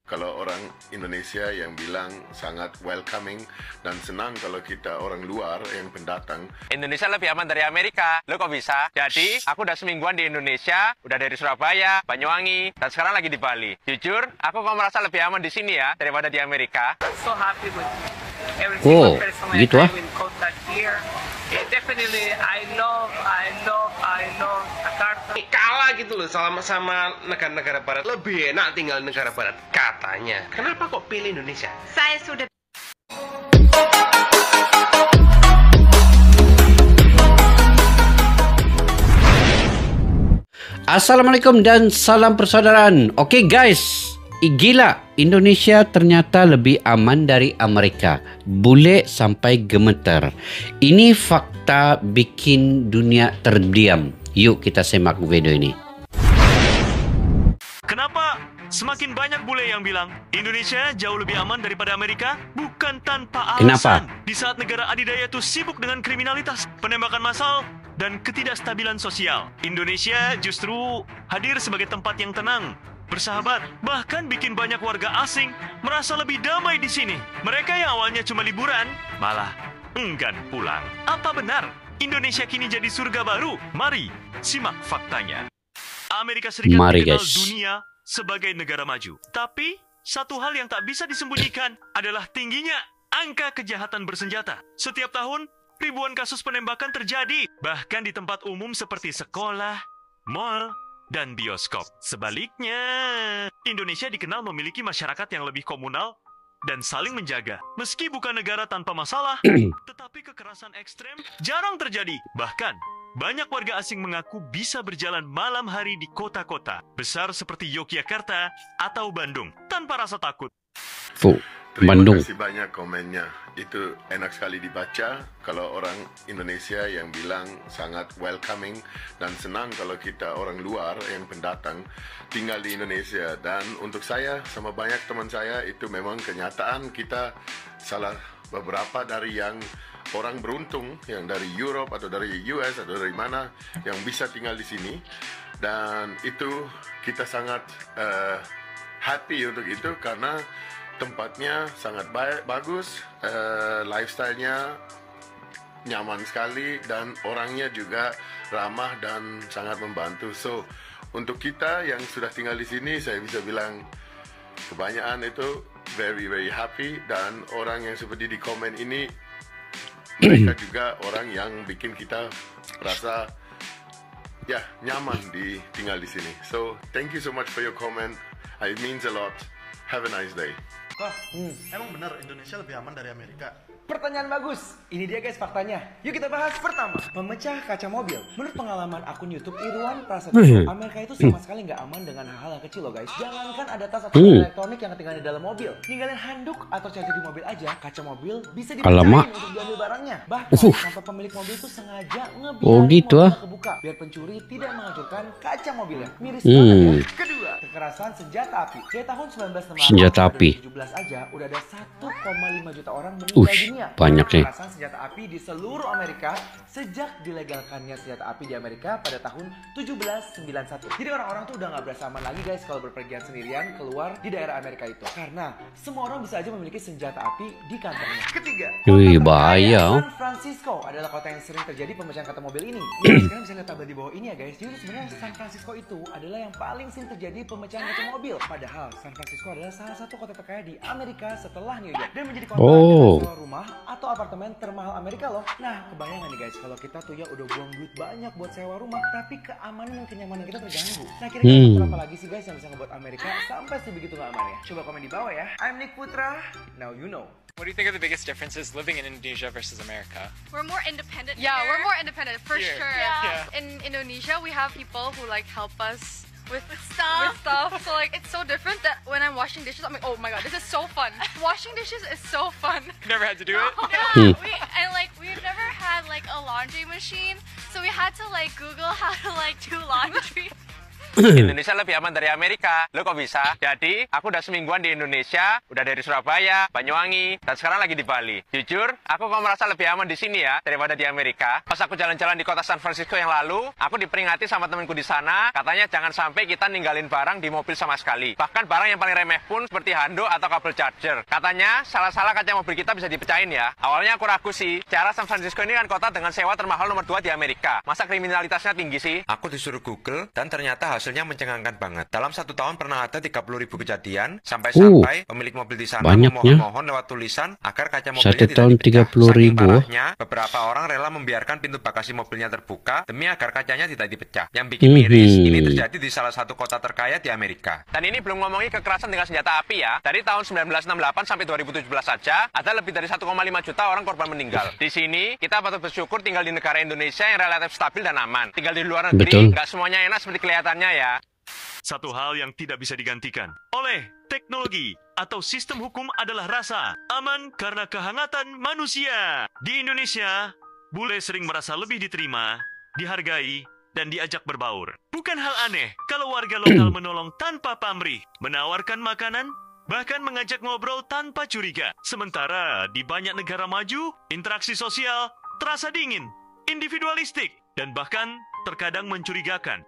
Kalau orang Indonesia yang bilang sangat welcoming dan senang kalau kita orang luar yang pendatang. Indonesia lebih aman dari Amerika. Lo kok bisa? Jadi, aku udah semingguan di Indonesia, udah dari Surabaya, Banyuwangi, dan sekarang lagi di Bali. Jujur, aku kok merasa lebih aman di sini ya daripada di Amerika. So happy with every single person I gitu have in contact here. Definitely, I love Jakarta. Kalah gitu loh sama negara-negara barat. Lebih enak tinggal di negara barat katanya. Kenapa kok pilih Indonesia? Saya sudah Assalamualaikum dan salam persaudaraan. Oke guys, gila, Indonesia ternyata lebih aman dari Amerika. Bule sampai gemeter. Ini fakta bikin dunia terdiam. Yuk kita simak video ini. Kenapa semakin banyak bule yang bilang Indonesia jauh lebih aman daripada Amerika? Bukan tanpa alasan. Kenapa? Di saat negara adidaya itu sibuk dengan kriminalitas, penembakan massal, dan ketidakstabilan sosial, Indonesia justru hadir sebagai tempat yang tenang, bersahabat, bahkan bikin banyak warga asing merasa lebih damai di sini. Mereka yang awalnya cuma liburan, malah enggan pulang. Apa benar Indonesia kini jadi surga baru? Mari simak faktanya. Amerika Serikat dikenal dunia sebagai negara maju. Tapi, satu hal yang tak bisa disembunyikan adalah tingginya angka kejahatan bersenjata. Setiap tahun, ribuan kasus penembakan terjadi, bahkan di tempat umum seperti sekolah, mal, dan bioskop. Sebaliknya, Indonesia dikenal memiliki masyarakat yang lebih komunal dan saling menjaga. Meski bukan negara tanpa masalah, tetapi kekerasan ekstrem jarang terjadi. Bahkan, banyak warga asing mengaku bisa berjalan malam hari di kota-kota besar seperti Yogyakarta atau Bandung tanpa rasa takut. Terima kasih banyak komennya. Itu enak sekali dibaca. Kalau orang Indonesia yang bilang sangat welcoming dan senang kalau kita orang luar yang pendatang tinggal di Indonesia. Dan untuk saya sama banyak teman saya itu memang kenyataan. Kita salah beberapa dari yang orang beruntung yang dari Europe atau dari US atau dari mana yang bisa tinggal di sini. Dan itu kita sangat happy untuk itu karena tempatnya sangat bagus, lifestyle-nya nyaman sekali, dan orangnya juga ramah dan sangat membantu. So, untuk kita yang sudah tinggal di sini, saya bisa bilang kebanyakan itu very happy, dan orang yang seperti di komen ini, mereka juga orang yang bikin kita rasa ya nyaman tinggal di sini. So, thank you so much for your comment. It means a lot. Have a nice day. Emang benar Indonesia lebih aman dari Amerika? Pertanyaan bagus. Ini dia guys faktanya. Yuk kita bahas. Pertama, memecah kaca mobil. Menurut pengalaman akun YouTube Irwan Prasetyo, Amerika itu sama sekali nggak aman dengan hal-hal yang kecil loh guys. Jangankan ada tas atau elektronik yang ketinggalan di dalam mobil, ninggalin handuk atau charger di mobil aja, kaca mobil bisa dipecahin untuk diambil barangnya. Bahkan sampai pemilik mobil itu sengaja ngebiarin mobilnya kebuka biar pencuri tidak menghancurkan kaca mobilnya. Miris banget ya. Kedua, kekerasan senjata api. Dari tahun 1960 senjata api 2017 aja udah ada 1,5 juta orang meninggal dunia. Banyak nih. Kekerasan senjata api di seluruh Amerika sejak dilegalkannya senjata api di Amerika pada tahun 1791. Jadi orang-orang tuh udah nggak berasa aman lagi guys kalau berpergian sendirian keluar di daerah Amerika itu, karena semua orang bisa aja memiliki senjata api di kantongnya. Ketiga, wih bahaya. San Francisco adalah kota yang sering terjadi pemecahan kaca mobil ini. Kalian bisa lihat tabel di bawah ini ya guys. Jadi sebenarnya San Francisco itu adalah yang paling sering terjadi pemecahan kaca mobil. Padahal San Francisco adalah salah satu kota terkaya di Amerika setelah New York dan menjadi kota dengan sewa rumah atau apartemen termahal Amerika loh. Nah, kebayang nih guys kalau kita tuh ya udah buang duit banyak buat sewa rumah, tapi keamanan dan kenyamanan kita terganggu. Nah, kira-kira apa lagi sih guys yang bisa ngebuat Amerika sampai sebegitu nggak aman ya? Coba komen di bawah ya. I'm Nick Putra. Now you know. What do you think are the biggest differences living in Indonesia versus America? We're more independent. Yeah, here. we're more independent for Here. sure. Yeah. In Indonesia, we have people who like help us with Stuff. So like it's so different that when I'm washing dishes, I'm like, oh my god, this is so fun. Washing dishes is so fun. Never had to do it? Yeah, we've never had like a laundry machine, so we had to like Google how to like do laundry. Indonesia lebih aman dari Amerika. Lo kok bisa? Jadi, aku udah semingguan di Indonesia, udah dari Surabaya, Banyuwangi, dan sekarang lagi di Bali. Jujur, aku kok merasa lebih aman di sini ya, daripada di Amerika. Pas aku jalan-jalan di kota San Francisco yang lalu, aku diperingati sama temanku di sana, katanya jangan sampai kita ninggalin barang di mobil sama sekali. Bahkan barang yang paling remeh pun seperti handuk atau kabel charger. Katanya, salah-salah kaca mobil kita bisa dipecahin ya. Awalnya aku ragu sih, cara San Francisco ini kan kota dengan sewa termahal nomor 2 di Amerika. Masa kriminalitasnya tinggi sih? Aku disuruh Google, dan ternyata hasilnya mencengangkan banget. Dalam 1 tahun pernah ada 30.000 kejadian, sampai-sampai pemilik mobil di sana memohon lewat tulisan agar kaca mobilnya 1 tahun 30.000. parahnya, beberapa orang rela membiarkan pintu bagasi mobilnya terbuka demi agar kacanya tidak dipecah. Yang bikin miris, ini terjadi di salah satu kota terkaya di Amerika. Dan ini belum ngomongi kekerasan dengan senjata api ya. Dari tahun 1968 sampai 2017 saja, ada lebih dari 1,5 juta orang korban meninggal. Di sini, kita patut bersyukur tinggal di negara Indonesia yang relatif stabil dan aman. Tinggal di luar negeri, nggak semuanya enak seperti kelihatannya ya. Satu hal yang tidak bisa digantikan oleh teknologi atau sistem hukum adalah rasa aman karena kehangatan manusia. Di Indonesia, bule sering merasa lebih diterima, dihargai, dan diajak berbaur. Bukan hal aneh kalau warga lokal menolong tanpa pamrih, menawarkan makanan, bahkan mengajak ngobrol tanpa curiga. Sementara di banyak negara maju, interaksi sosial terasa dingin, individualistik, dan bahkan terkadang mencurigakan.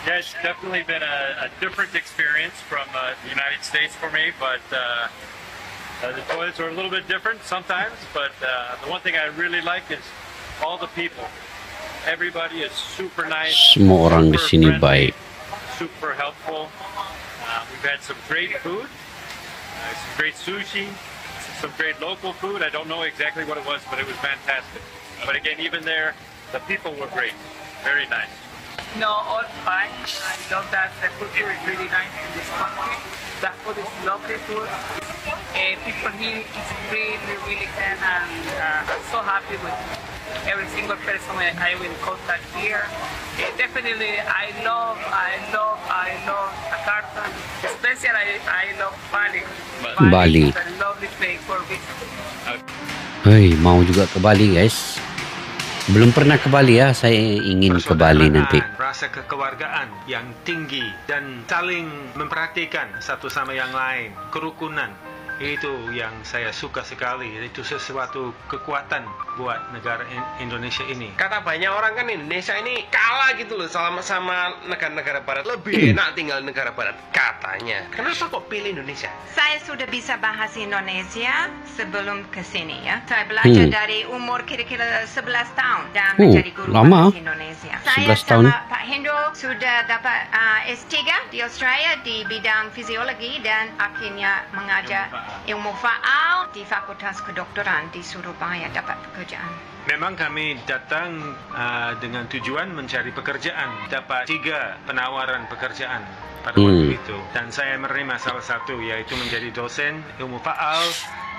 Yeah, it's definitely been a different experience from the United States for me, but the toilets are a little bit different sometimes, but the one thing I really like is all the people. Everybody is super nice. Semua orang di sini baik. Super helpful. We've had some great food, some great sushi, some great local food. I don't know exactly what it was, but it was fantastic. But again, even there, the people were great. Very nice. No, all fine. I love that the culture is really nice in this country. The food is lovely food. People here is really, really kind, and I'm so happy with every single person I will contact here. Definitely, I love Jakarta. Especially, I love Bali. Bali. Is a lovely place for visiting. Hei, mau juga ke Bali guys. Belum pernah ke Bali ya, saya ingin ke Bali nanti. Rasa kekeluargaan yang tinggi dan saling memperhatikan satu sama yang lain, kerukunan. Itu yang saya suka sekali. Itu sesuatu kekuatan buat negara Indonesia ini. Kata banyak orang kan Indonesia ini kalah gitu loh sama negara-negara barat. Lebih enak tinggal di negara barat katanya. Kenapa kok pilih Indonesia? Saya sudah bisa bahasa Indonesia sebelum ke sini ya. Saya belajar dari umur kira-kira 11 tahun dan menjadi guru lama. bahasa Indonesia. 11 Saya tahun. sama Pak Hendro sudah dapat S3 di Australia di bidang fisiologi dan akhirnya mengajar ilmu faal di Fakultas Kedokteran di Surabaya dapat pekerjaan. Memang kami datang dengan tujuan mencari pekerjaan. Dapat 3 penawaran pekerjaan pada waktu itu. Dan saya menerima salah satu, yaitu menjadi dosen ilmu faal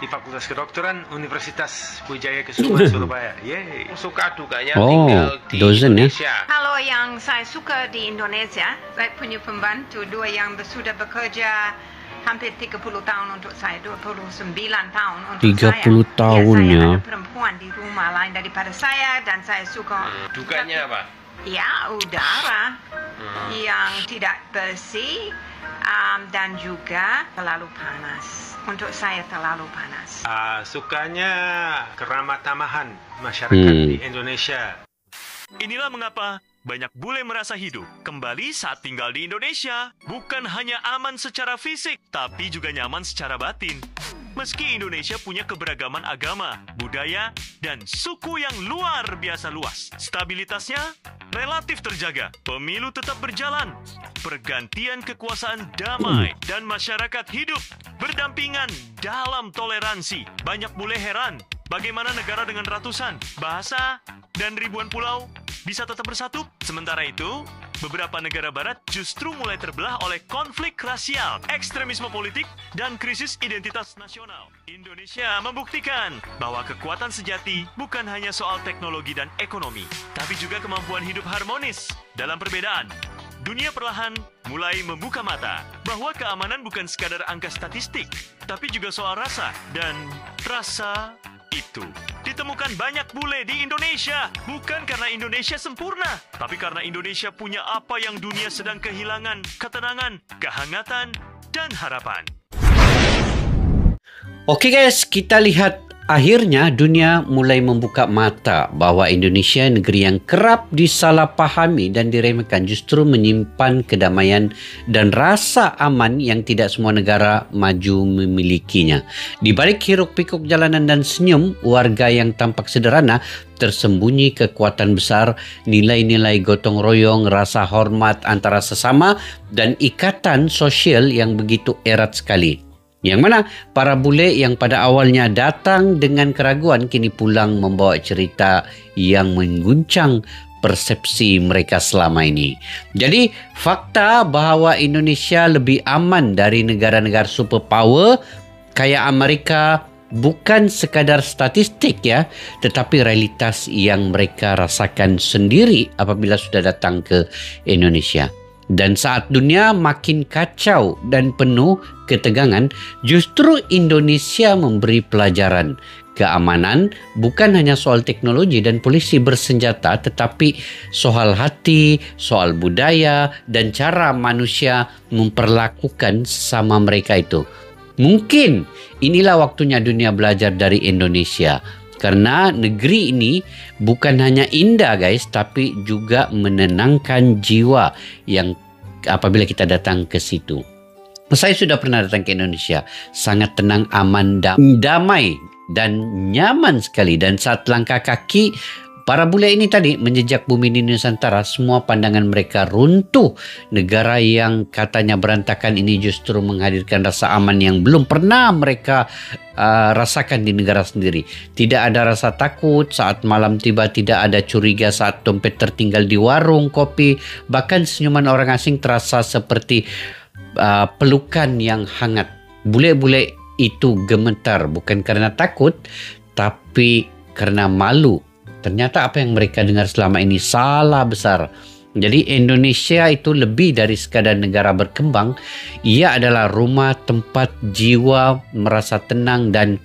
di Fakultas Kedokteran Universitas Wijaya Kusuma Surabaya. Yeay. Suka dukanya tinggal di Indonesia. Kalau yang saya suka di Indonesia, saya punya pembantu 2 yang sudah bekerja hampir 30 tahun untuk saya, 29 tahun untuk 30 tahun saya. Ya. Saya ada perempuan di rumah lain daripada saya dan saya suka. Dukanya apa? Ya, udara yang tidak bersih dan juga terlalu panas. Untuk saya terlalu panas. Sukanya keramah tamahan masyarakat di Indonesia. Inilah mengapa banyak bule merasa hidup kembali saat tinggal di Indonesia. Bukan hanya aman secara fisik, tapi juga nyaman secara batin. Meski Indonesia punya keberagaman agama, budaya, dan suku yang luar biasa luas, stabilitasnya relatif terjaga, pemilu tetap berjalan, pergantian kekuasaan damai, dan masyarakat hidup berdampingan dalam toleransi. Banyak bule heran bagaimana negara dengan ratusan bahasa dan ribuan pulau bisa tetap bersatu. Sementara itu, beberapa negara barat justru mulai terbelah oleh konflik rasial, ekstremisme politik, dan krisis identitas nasional. Indonesia membuktikan bahwa kekuatan sejati bukan hanya soal teknologi dan ekonomi, tapi juga kemampuan hidup harmonis dalam perbedaan. Dunia perlahan mulai membuka mata bahwa keamanan bukan sekadar angka statistik, tapi juga soal rasa, dan rasa itu. Ditemukan banyak bule di Indonesia, bukan karena Indonesia sempurna, tapi karena Indonesia punya apa yang dunia sedang kehilangan, ketenangan, kehangatan, dan harapan. Oke guys, kita lihat akhirnya dunia mulai membuka mata bahwa Indonesia, negeri yang kerap disalahpahami dan diremehkan, justru menyimpan kedamaian dan rasa aman yang tidak semua negara maju memilikinya. Di balik hiruk-pikuk jalanan dan senyum warga yang tampak sederhana, tersembunyi kekuatan besar, nilai-nilai gotong royong, rasa hormat antara sesama, dan ikatan sosial yang begitu erat sekali. Yang mana para bule yang pada awalnya datang dengan keraguan kini pulang membawa cerita yang mengguncang persepsi mereka selama ini. Jadi fakta bahwa Indonesia lebih aman dari negara-negara superpower kayak Amerika bukan sekadar statistik ya, tetapi realitas yang mereka rasakan sendiri apabila sudah datang ke Indonesia. Dan saat dunia makin kacau dan penuh ketegangan, justru Indonesia memberi pelajaran. Keamanan bukan hanya soal teknologi dan polisi bersenjata, tetapi soal hati, soal budaya, dan cara manusia memperlakukan sesama mereka itu. Mungkin inilah waktunya dunia belajar dari Indonesia. Karena negeri ini bukan hanya indah guys, tapi juga menenangkan jiwa yang apabila kita datang ke situ. Saya sudah pernah datang ke Indonesia, sangat tenang, aman, damai dan nyaman sekali. Dan saat langkah kaki para bule ini tadi menjejak bumi di Nusantara, semua pandangan mereka runtuh. Negara yang katanya berantakan ini justru menghadirkan rasa aman yang belum pernah mereka rasakan di negara sendiri. Tidak ada rasa takut saat malam tiba, tidak ada curiga saat dompet tertinggal di warung kopi. Bahkan senyuman orang asing terasa seperti pelukan yang hangat. Bule-bule itu gemetar bukan karena takut, tapi karena malu. Ternyata apa yang mereka dengar selama ini salah besar. Jadi Indonesia itu lebih dari sekadar negara berkembang. Ia adalah rumah tempat jiwa merasa tenang dan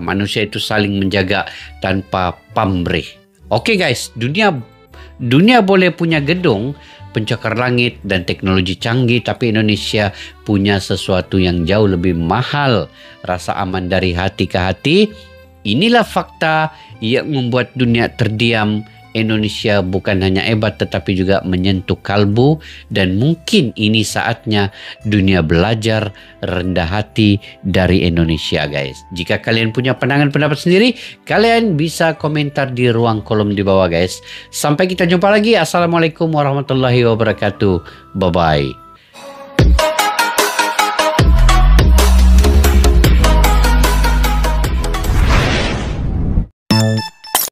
manusia itu saling menjaga tanpa pamrih. Oke guys, dunia boleh punya gedung, pencakar langit dan teknologi canggih, tapi Indonesia punya sesuatu yang jauh lebih mahal, rasa aman dari hati ke hati. Inilah fakta yang membuat dunia terdiam. Indonesia bukan hanya hebat tetapi juga menyentuh kalbu, dan mungkin ini saatnya dunia belajar rendah hati dari Indonesia guys. Jika kalian punya pandangan pendapat sendiri, kalian bisa komentar di ruang kolom di bawah guys. Sampai kita jumpa lagi. Assalamualaikum warahmatullahi wabarakatuh. Bye bye.